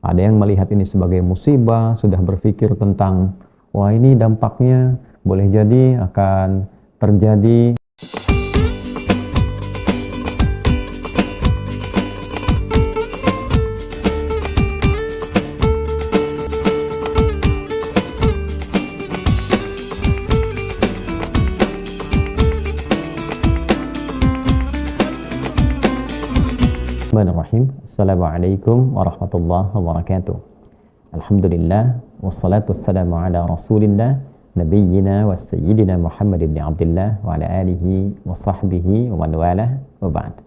Ada yang melihat ini sebagai musibah, sudah berpikir tentang, wah ini dampaknya boleh jadi akan terjadi. Bismillahirrahmanirrahim. Assalamualaikum warahmatullahi wabarakatuh. Alhamdulillah wassalatu wassalamu ala Rasulillah nabiyyina wa sayyidina Muhammad ibn Abdullah wa ala alihi wa sahbihi wa man walah wa ba'd.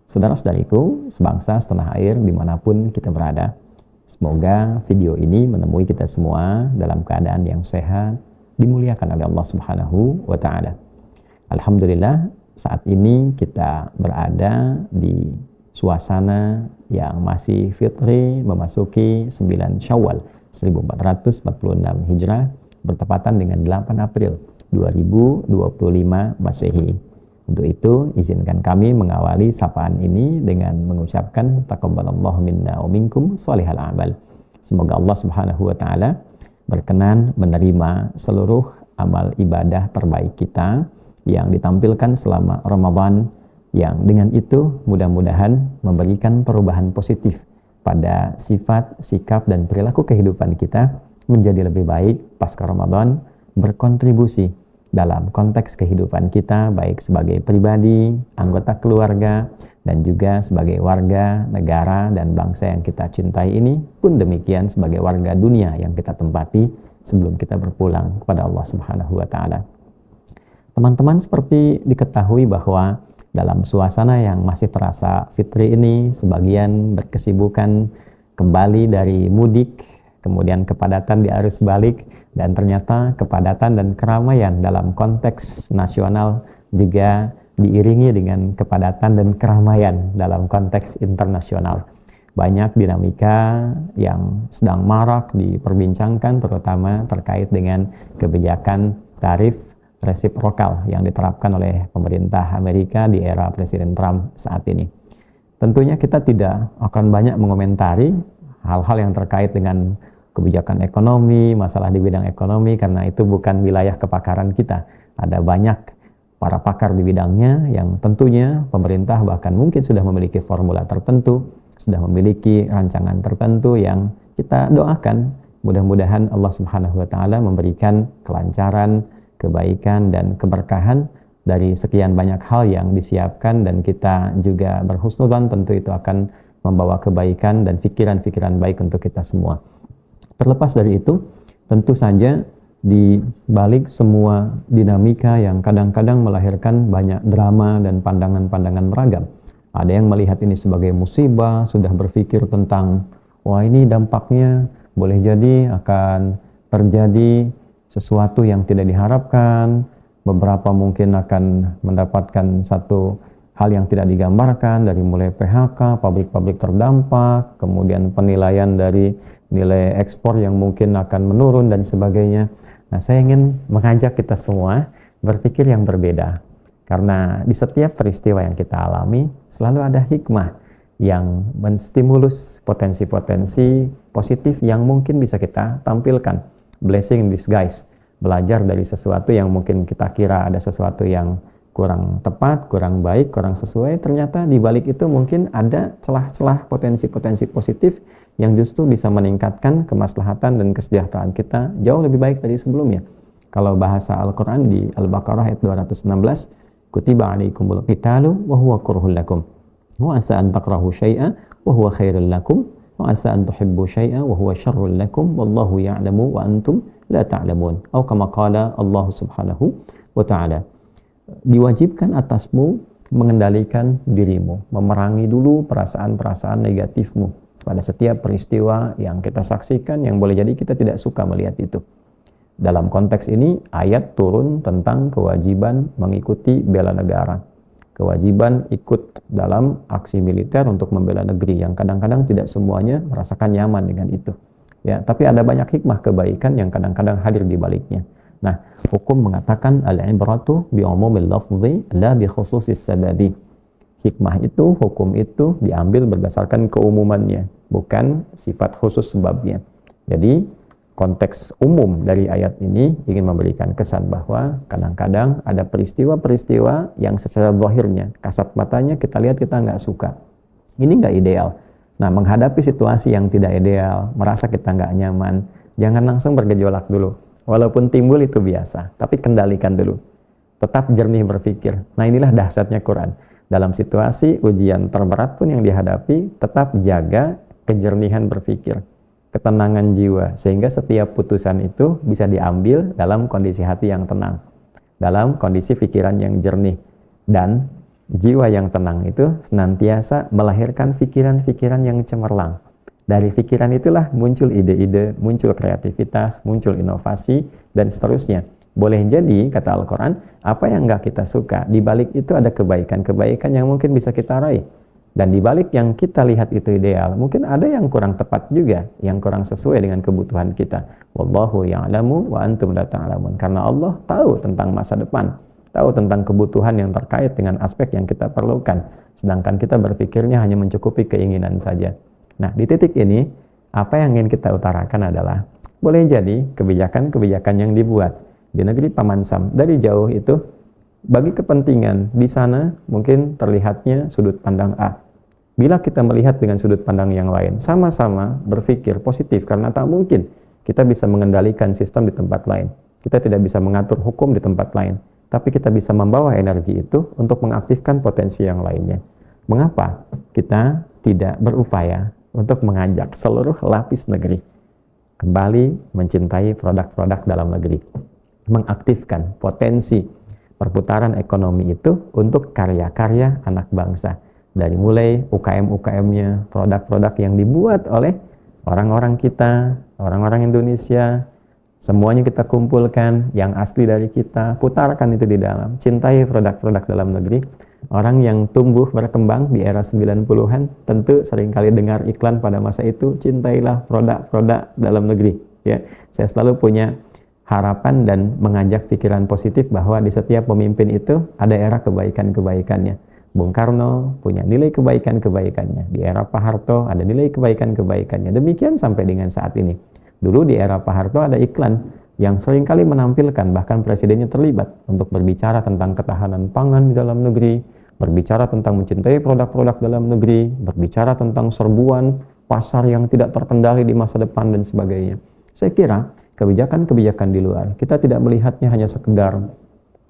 Saudara-saudariku sebangsa setanah air dimanapun kita berada, semoga video ini menemui kita semua dalam keadaan yang sehat, dimuliakan oleh Allah Subhanahu wa ta'ala. Alhamdulillah saat ini kita berada di suasana yang masih fitri memasuki 9 Syawal 1446 Hijrah bertepatan dengan 8 April 2025 Masehi. Untuk itu izinkan kami mengawali sapaan ini dengan mengucapkan taqabbalallahu minna wa minkum shalihal a'mal. Semoga Allah Subhanahu wa taala berkenan menerima seluruh amal ibadah terbaik kita yang ditampilkan selama Ramadan, yang dengan itu mudah-mudahan memberikan perubahan positif pada sifat, sikap, dan perilaku kehidupan kita menjadi lebih baik pasca Ramadan, berkontribusi dalam konteks kehidupan kita baik sebagai pribadi, anggota keluarga, dan juga sebagai warga, negara, dan bangsa yang kita cintai ini, pun demikian sebagai warga dunia yang kita tempati sebelum kita berpulang kepada Allah Subhanahu wa ta'ala. Teman-teman, seperti diketahui bahwa dalam suasana yang masih terasa fitri ini, sebagian berkesibukan kembali dari mudik, kemudian kepadatan di arus balik, dan ternyata kepadatan dan keramaian dalam konteks nasional juga diiringi dengan kepadatan dan keramaian dalam konteks internasional. Banyak dinamika yang sedang marak diperbincangkan, terutama terkait dengan kebijakan tarif resiprokal yang diterapkan oleh pemerintah Amerika di era Presiden Trump saat ini. Tentunya kita tidak akan banyak mengomentari hal-hal yang terkait dengan kebijakan ekonomi, masalah di bidang ekonomi, karena itu bukan wilayah kepakaran kita. Ada banyak para pakar di bidangnya yang tentunya pemerintah bahkan mungkin sudah memiliki formula tertentu, sudah memiliki rancangan tertentu yang kita doakan mudah-mudahan Allah Subhanahu wa taala memberikan kelancaran, kebaikan, dan keberkahan dari sekian banyak hal yang disiapkan, dan kita juga berhusnudzon tentu itu akan membawa kebaikan dan pikiran-pikiran baik untuk kita semua. Terlepas dari itu, tentu saja di balik semua dinamika yang kadang-kadang melahirkan banyak drama dan pandangan-pandangan beragam, ada yang melihat ini sebagai musibah, sudah berpikir tentang, wah ini dampaknya boleh jadi akan terjadi sesuatu yang tidak diharapkan, beberapa mungkin akan mendapatkan satu hal yang tidak digambarkan, dari mulai PHK, pabrik-pabrik terdampak, kemudian penilaian dari nilai ekspor yang mungkin akan menurun, dan sebagainya. Nah, saya ingin mengajak kita semua berpikir yang berbeda, karena di setiap peristiwa yang kita alami selalu ada hikmah yang menstimulus potensi-potensi positif yang mungkin bisa kita tampilkan. Blessing in disguise, belajar dari sesuatu yang mungkin kita kira ada sesuatu yang kurang tepat, kurang baik, kurang sesuai, ternyata di balik itu mungkin ada celah-celah potensi-potensi positif yang justru bisa meningkatkan kemaslahatan dan kesejahteraan kita jauh lebih baik dari sebelumnya. Kalau bahasa Al-Quran di Al-Baqarah ayat 216, kutiba alaikumul qitalu wa huwa kurhul lakum wa asa an takrahu syai'a wa huwa khairul lakum wa asa an tuhibbu syai'a wa huwa syarrul lakum wallahu ya'lamu wa antum la ta'lamun. Atau kama qala Allah Subhanahu wa ta'ala. Diwajibkan atasmu mengendalikan dirimu, memerangi dulu perasaan-perasaan negatifmu pada setiap peristiwa yang kita saksikan yang boleh jadi kita tidak suka melihat itu. Dalam konteks ini ayat turun tentang kewajiban mengikuti bela negara, kewajiban ikut dalam aksi militer untuk membela negeri, yang kadang-kadang tidak semuanya merasakan nyaman dengan itu. Ya, tapi ada banyak hikmah kebaikan yang kadang-kadang hadir di baliknya. Nah, hukum mengatakan al-ibratu bi umumil lafzi la bi khususis sababi. Hikmah itu, hukum itu diambil berdasarkan keumumannya, bukan sifat khusus sebabnya. Jadi konteks umum dari ayat ini ingin memberikan kesan bahwa kadang-kadang ada peristiwa-peristiwa yang secara zahirnya, kasat matanya kita lihat kita nggak suka. Ini nggak ideal. Nah, menghadapi situasi yang tidak ideal, merasa kita nggak nyaman, jangan langsung bergejolak dulu. Walaupun timbul itu biasa, tapi kendalikan dulu. Tetap jernih berpikir. Nah, inilah dahsyatnya Quran. Dalam situasi ujian terberat pun yang dihadapi, tetap jaga kejernihan berpikir, ketenangan jiwa, sehingga setiap putusan itu bisa diambil dalam kondisi hati yang tenang, dalam kondisi pikiran yang jernih. Dan jiwa yang tenang itu senantiasa melahirkan pikiran-pikiran yang cemerlang. Dari pikiran itulah muncul ide-ide, muncul kreativitas, muncul inovasi, dan seterusnya. Boleh jadi, kata Al-Quran, apa yang nggak kita suka, di balik itu ada kebaikan-kebaikan yang mungkin bisa kita raih. Dan di balik yang kita lihat itu ideal, mungkin ada yang kurang tepat juga, yang kurang sesuai dengan kebutuhan kita. Wallahu ya'lamu wa antum la ta'lamun. Karena Allah tahu tentang masa depan, tahu tentang kebutuhan yang terkait dengan aspek yang kita perlukan. Sedangkan kita berpikirnya hanya mencukupi keinginan saja. Nah, di titik ini, apa yang ingin kita utarakan adalah, boleh jadi kebijakan-kebijakan yang dibuat di negeri Paman Sam dari jauh itu bagi kepentingan di sana mungkin terlihatnya sudut pandang A. Bila kita melihat dengan sudut pandang yang lain, sama-sama berpikir positif karena tak mungkin kita bisa mengendalikan sistem di tempat lain. Kita tidak bisa mengatur hukum di tempat lain, tapi kita bisa membawa energi itu untuk mengaktifkan potensi yang lainnya. Mengapa kita tidak berupaya untuk mengajak seluruh lapis negeri kembali mencintai produk-produk dalam negeri, mengaktifkan potensi perputaran ekonomi itu untuk karya-karya anak bangsa, dari mulai UKM-UKM-nya, produk-produk yang dibuat oleh orang-orang kita, orang-orang Indonesia, semuanya kita kumpulkan, yang asli dari kita, putarkan itu di dalam, cintai produk-produk dalam negeri. Orang yang tumbuh berkembang di era 90-an tentu seringkali dengar iklan pada masa itu, cintailah produk-produk dalam negeri. Ya, saya selalu punya harapan dan mengajak pikiran positif bahwa di setiap pemimpin itu ada era kebaikan-kebaikannya. Bung Karno punya nilai kebaikan-kebaikannya. Di era Pak Harto ada nilai kebaikan-kebaikannya. Demikian sampai dengan saat ini. Dulu di era Pak Harto ada iklan yang seringkali menampilkan, bahkan presidennya terlibat untuk berbicara tentang ketahanan pangan di dalam negeri, berbicara tentang mencintai produk-produk dalam negeri, berbicara tentang serbuan pasar yang tidak terkendali di masa depan dan sebagainya. Saya kira kebijakan-kebijakan di luar, kita tidak melihatnya hanya sekedar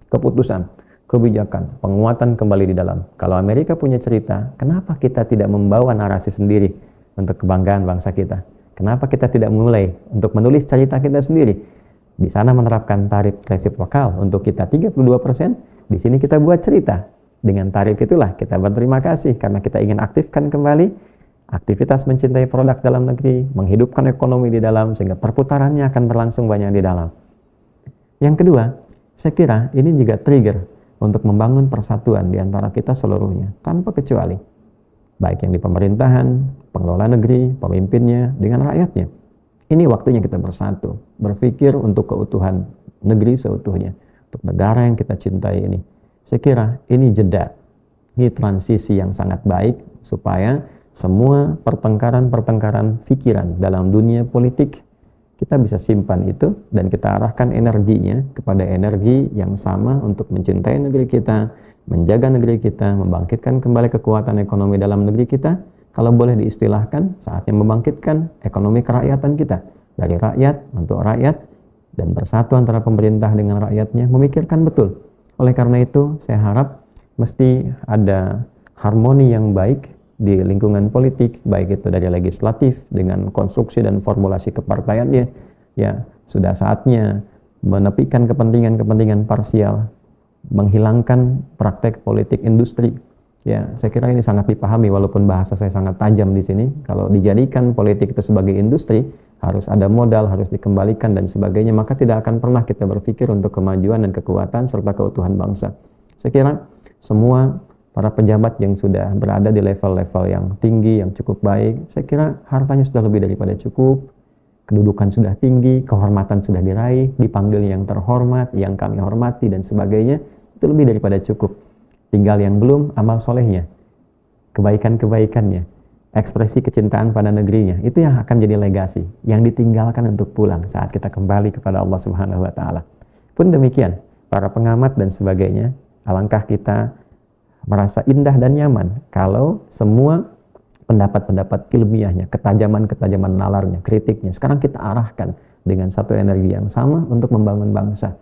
keputusan, kebijakan, penguatan kembali di dalam. Kalau Amerika punya cerita, kenapa kita tidak membawa narasi sendiri untuk kebanggaan bangsa kita? Kenapa kita tidak mulai untuk menulis cerita kita sendiri? Di sana menerapkan tarif resiprokal untuk kita 32%, di sini kita buat cerita. Dengan tarif itulah kita berterima kasih karena kita ingin aktifkan kembali aktivitas mencintai produk dalam negeri, menghidupkan ekonomi di dalam, sehingga perputarannya akan berlangsung banyak di dalam. Yang kedua, saya kira ini juga trigger untuk membangun persatuan di antara kita seluruhnya, tanpa kecuali. Baik yang di pemerintahan, pengelola negeri, pemimpinnya, dengan rakyatnya. Ini waktunya kita bersatu, berpikir untuk keutuhan negeri seutuhnya, untuk negara yang kita cintai ini. Saya kira ini jeda, ini transisi yang sangat baik, supaya semua pertengkaran-pertengkaran pikiran dalam dunia politik kita bisa simpan itu dan kita arahkan energinya kepada energi yang sama untuk mencintai negeri kita, menjaga negeri kita, membangkitkan kembali kekuatan ekonomi dalam negeri kita. Kalau boleh diistilahkan, saatnya membangkitkan ekonomi kerakyatan kita, dari rakyat untuk rakyat, dan bersatu antara pemerintah dengan rakyatnya, memikirkan betul. Oleh karena itu, saya harap mesti ada harmoni yang baik di lingkungan politik, baik itu dari legislatif dengan konstruksi dan formulasi kepartaiannya. Ya, sudah saatnya menepikan kepentingan-kepentingan parsial, menghilangkan praktek politik industri. Ya, saya kira ini sangat dipahami walaupun bahasa saya sangat tajam di sini. Kalau dijadikan politik itu sebagai industri, harus ada modal, harus dikembalikan dan sebagainya, maka tidak akan pernah kita berpikir untuk kemajuan dan kekuatan serta keutuhan bangsa. Saya kira semua para pejabat yang sudah berada di level-level yang tinggi, yang cukup baik, saya kira hartanya sudah lebih daripada cukup, kedudukan sudah tinggi, kehormatan sudah diraih, dipanggil yang terhormat, yang kami hormati dan sebagainya, itu lebih daripada cukup. Tinggal yang belum, amal solehnya. kebaikan-kebaikannya, ekspresi kecintaan pada negerinya, itu yang akan jadi legasi yang ditinggalkan untuk pulang saat kita kembali kepada Allah Subhanahu wa taala. Pun demikian, para pengamat dan sebagainya, alangkah kita merasa indah dan nyaman kalau semua pendapat-pendapat ilmiahnya, ketajaman-ketajaman nalarnya, kritiknya, sekarang kita arahkan dengan satu energi yang sama untuk membangun bangsa,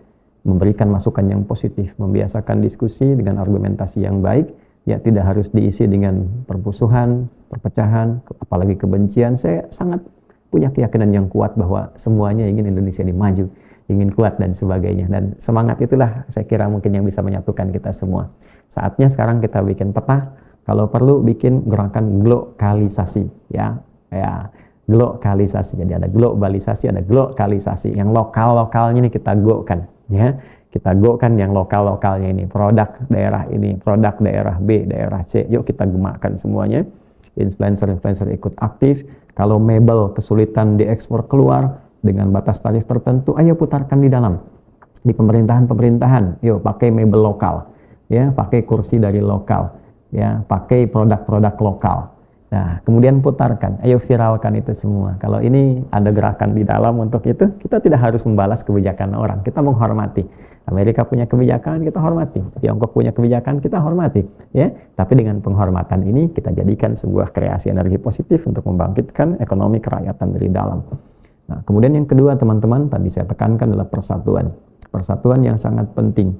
memberikan masukan yang positif, membiasakan diskusi dengan argumentasi yang baik, ya tidak harus diisi dengan permusuhan, perpecahan, apalagi kebencian. Saya sangat punya keyakinan yang kuat bahwa semuanya ingin Indonesia ini maju, ingin kuat dan sebagainya. Dan semangat itulah saya kira mungkin yang bisa menyatukan kita semua. Saatnya sekarang kita bikin peta, kalau perlu bikin gerakan globalisasi, ya globalisasi. Jadi ada globalisasi, ada globalisasi. Yang lokal-lokalnya ini kita go-kan, ya. Kita go-kan yang lokal-lokalnya ini, produk daerah ini, produk daerah B, daerah C. Yuk kita gemakkan semuanya. Influencer-influencer ikut aktif. Kalau mebel kesulitan diekspor keluar dengan batas tarif tertentu, ayo putarkan di dalam. Di pemerintahan-pemerintahan, yuk pakai mebel lokal, ya, pakai kursi dari lokal, ya, pakai produk-produk lokal. Nah, kemudian putarkan, ayo viralkan itu semua. Kalau ini ada gerakan di dalam untuk itu, kita tidak harus membalas kebijakan orang, kita menghormati. Amerika punya kebijakan, kita hormati. Tiongkok punya kebijakan, kita hormati, ya. Tapi dengan penghormatan ini kita jadikan sebuah kreasi energi positif untuk membangkitkan ekonomi kerakyatan dari dalam. Nah, kemudian yang kedua teman-teman, tadi saya tekankan adalah persatuan. Persatuan yang sangat penting.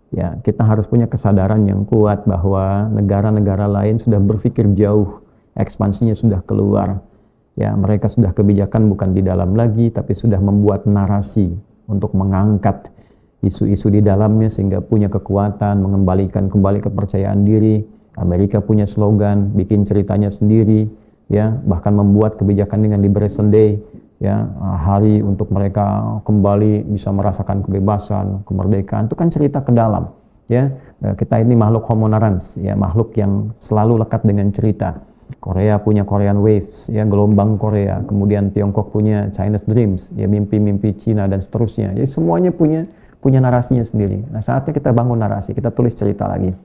Ya, kita harus punya kesadaran yang kuat bahwa negara-negara lain sudah berpikir jauh, ekspansinya sudah keluar. Ya, mereka sudah kebijakan bukan di dalam lagi, tapi sudah membuat narasi untuk mengangkat isu-isu di dalamnya sehingga punya kekuatan, mengembalikan kembali kepercayaan diri. Amerika punya slogan, bikin ceritanya sendiri, ya, bahkan membuat kebijakan dengan Liberation Day, ya, hari untuk mereka kembali bisa merasakan kebebasan, kemerdekaan. Itu kan cerita ke dalam, ya. Kita ini makhluk homo narans, ya, makhluk yang selalu lekat dengan cerita. Korea punya Korean Waves, ya, gelombang Korea. Kemudian Tiongkok punya Chinese Dreams, ya, mimpi-mimpi Cina dan seterusnya. Jadi semuanya punya narasinya sendiri. Nah, saatnya kita bangun narasi, kita tulis cerita lagi,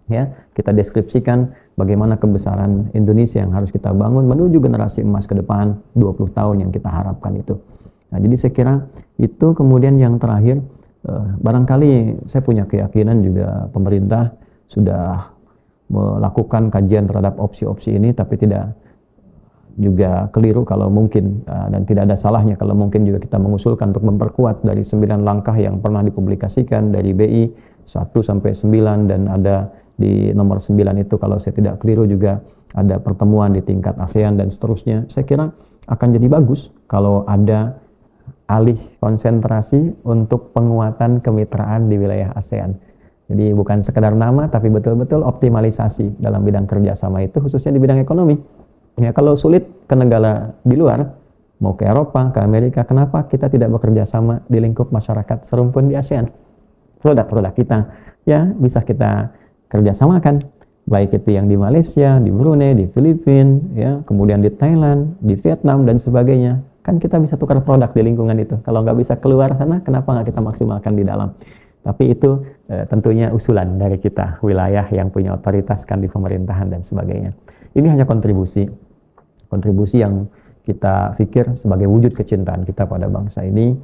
ya, kita deskripsikan bagaimana kebesaran Indonesia yang harus kita bangun menuju generasi emas ke depan 20 tahun yang kita harapkan itu. Nah, jadi saya kira itu. Kemudian yang terakhir, barangkali saya punya keyakinan juga pemerintah sudah melakukan kajian terhadap opsi-opsi ini, tapi tidak juga keliru kalau mungkin, dan tidak ada salahnya kalau mungkin juga kita mengusulkan untuk memperkuat dari 9 langkah yang pernah dipublikasikan dari BI 1 sampai 9, dan ada di nomor 9 itu kalau saya tidak keliru juga ada pertemuan di tingkat ASEAN dan seterusnya. Saya kira akan jadi bagus kalau ada alih konsentrasi untuk penguatan kemitraan di wilayah ASEAN. Jadi bukan sekedar nama, tapi betul-betul optimalisasi dalam bidang kerjasama itu, khususnya di bidang ekonomi. Ya, kalau sulit ke negara di luar, mau ke Eropa, ke Amerika, kenapa kita tidak bekerja sama di lingkup masyarakat serumpun di ASEAN? Produk-produk kita, ya, bisa kita kerjasamakan, baik itu yang di Malaysia, di Brunei, di Filipina, ya, kemudian di Thailand, di Vietnam dan sebagainya. Kan kita bisa tukar produk di lingkungan itu. Kalau nggak bisa keluar sana, kenapa nggak kita maksimalkan di dalam? Tapi itu tentunya usulan dari kita, wilayah yang punya otoritas kan di pemerintahan dan sebagainya. Ini hanya kontribusi yang kita pikir sebagai wujud kecintaan kita pada bangsa ini.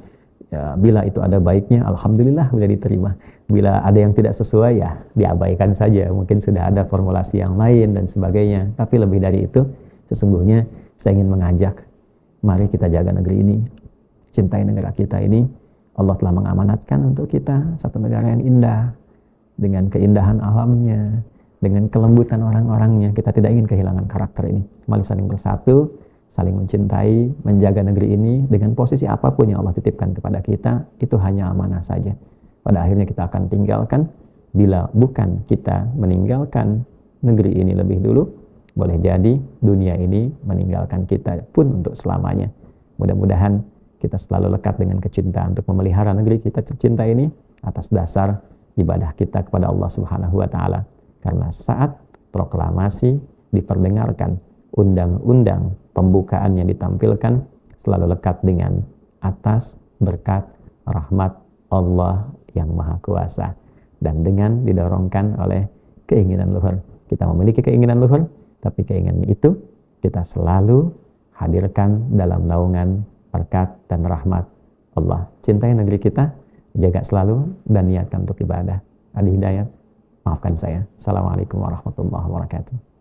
Ya, bila itu ada baiknya, alhamdulillah bila diterima. Bila ada yang tidak sesuai, ya diabaikan saja. Mungkin sudah ada formulasi yang lain dan sebagainya. Tapi lebih dari itu, sesungguhnya saya ingin mengajak, mari kita jaga negeri ini, cintai negara kita ini. Allah telah mengamanatkan untuk kita satu negara yang indah, dengan keindahan alamnya, dengan kelembutan orang-orangnya. Kita tidak ingin kehilangan karakter ini. Mari saling bersatu, saling mencintai, menjaga negeri ini dengan posisi apapun yang Allah titipkan kepada kita. Itu hanya amanah saja. Pada akhirnya kita akan tinggalkan. Bila bukan kita meninggalkan negeri ini lebih dulu, boleh jadi dunia ini meninggalkan kita pun untuk selamanya. Mudah-mudahan kita selalu lekat dengan kecintaan untuk memelihara negeri kita tercinta ini atas dasar ibadah kita kepada Allah Subhanahu wa taala. Karena saat proklamasi diperdengarkan, undang-undang pembukaan yang ditampilkan selalu lekat dengan atas berkat rahmat Allah yang Maha Kuasa, dan dengan didorongkan oleh keinginan luhur. Kita memiliki keinginan luhur, tapi keinginan itu kita selalu hadirkan dalam naungan berkat dan rahmat Allah. Cintai negeri kita, jaga selalu, dan niatkan untuk ibadah. Adi Hidayat, maafkan saya. Assalamualaikum warahmatullahi wabarakatuh.